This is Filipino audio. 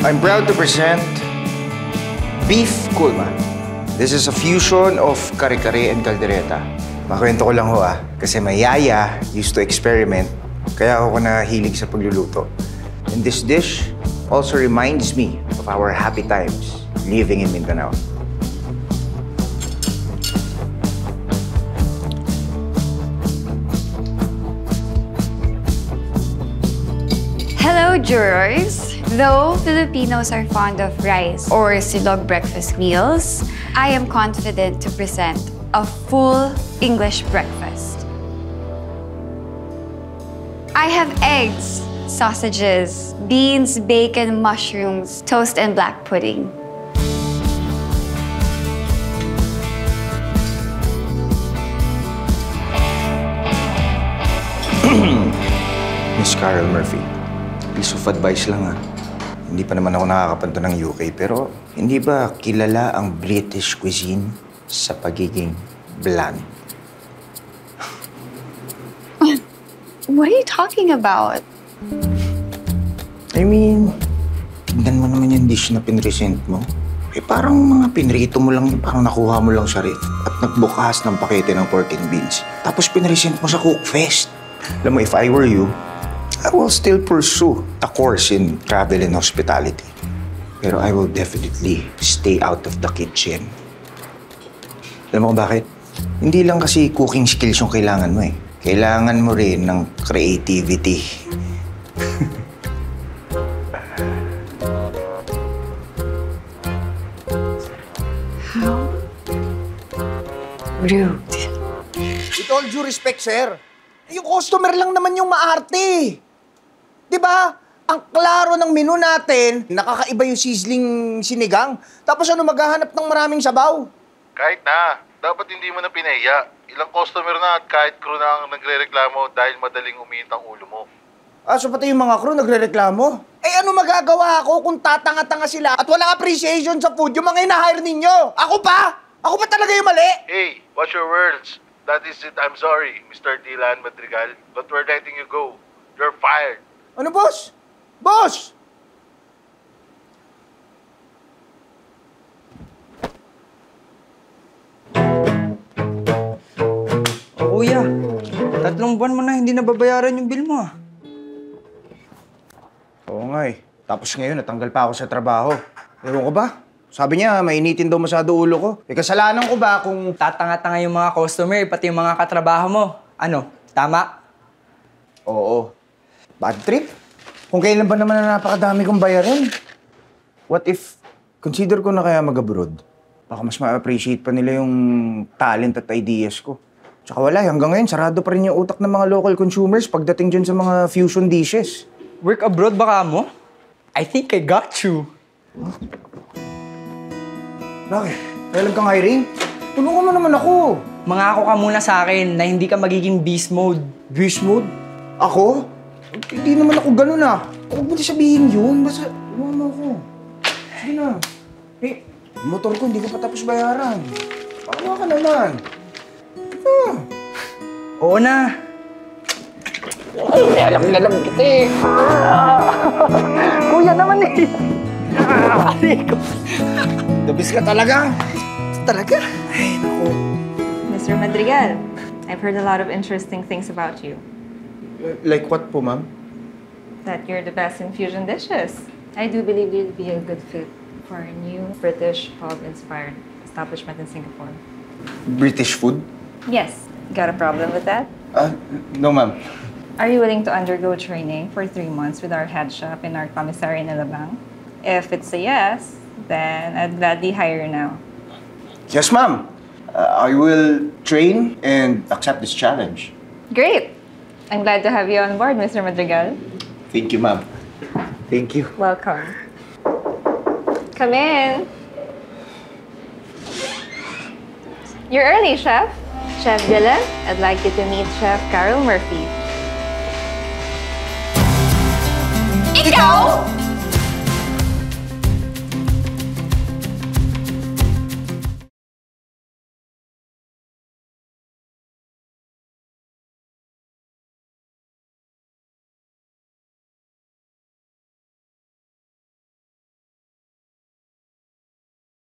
I'm proud to present Beef Kulma. This is a fusion of kare-kare and caldereta. Makwento ko lang ho kasi my yaya used to experiment, kaya ako nahilig sa pagluluto. And this dish also reminds me of our happy times living in Mindanao. Hello, jurors! Though Filipinos are fond of rice or silog breakfast meals, I am confident to present a full English breakfast. I have eggs, sausages, beans, bacon, mushrooms, toast, and black pudding. Miss Carol Murphy, piece of advice lang Hindi pa naman ako nakakapunta ng UK, pero hindi ba kilala ang British cuisine sa pagiging bland? What are you talking about? I mean, tignan mo naman yung dish na pinresent mo. Parang mga pinrito mo lang, parang nakuha mo lang sa ref at nagbukas ng pakete ng pork and beans. Tapos pinresent mo sa Cookfest. Alam mo, if I were you, I will still pursue a course in travel and hospitality. Pero I will definitely stay out of the kitchen. Alam mo bakit? Hindi lang kasi cooking skills yung kailangan mo Kailangan mo rin ng creativity. How rude. With all due respect, sir, yung customer lang naman yung maarte. Diba? Ang klaro ng menu natin, nakakaiba yung sizzling sinigang. Tapos ano, maghahanap ng maraming sabaw. Kahit na, dapat hindi mo na pinahiya. Ilang customer na at kahit crew na ang nagre-reklamo dahil madaling umiinit ang ulo mo. So pati yung mga crew nagre-reklamo? Ano magagawa ako kung tatanga-tanga sila at walang appreciation sa food yung mga ina-hire ninyo? Ako pa? Ako pa talaga yung mali? Hey, watch your words. That is it. I'm sorry, Mr. Dylan Madrigal, but we're letting you go. You're fired. Ano, boss? Boss! Kuya, 3 buwan mo na hindi nababayaran yung bill mo Oo nga Tapos ngayon, natanggal pa ako sa trabaho. Ewan ko ba? Sabi niya, mainitin daw masyado ulo ko. Kasalanan ko ba kung... Tatanga-tanga yung mga customer, pati yung mga katrabaho mo. Ano, tama? Oo. Bad trip? Kung kailan ba naman na napakadami kong bayarin? What if, consider ko na kaya mag-abroad? Baka mas ma-appreciate pa nila yung talent at ideas ko. Tsaka wala, hanggang ngayon, sarado pa rin yung utak ng mga local consumers pagdating dyan sa mga fusion dishes. Work abroad baka mo? I think I got you. Bakit? Kailan kang hiring? Tulungan mo naman ako. Mangako ka muna sa akin na hindi ka magiging beast mode. Beast mode? Ako? Hindi naman ako ganun Huwag mo sabihin yun. Basta, iwan mo ako. Sige na. Motor ko hindi ko pa tapos bayaran. Paano ka naman? Oo na. Alam na lang kita Kuya naman Dabis ka talaga. Talaga? Ay, naku. Mr. Madrigal, I've heard a lot of interesting things about you. Like what po, ma'am? That you're the best in fusion dishes. I do believe you'd be a good fit for a new British pub-inspired establishment in Singapore. British food? Yes. Got a problem with that? No, ma'am. Are you willing to undergo training for 3 months with our head chef in our commissary in Alabang? If it's a yes, then I'd gladly hire you now. Yes, ma'am. I will train and accept this challenge. Great! I'm glad to have you on board, Mr. Madrigal. Thank you, ma'am. Thank you. Welcome. Come in. You're early, Chef. Chef Dylan, I'd like you to meet Chef Carol Murphy. Ikaw?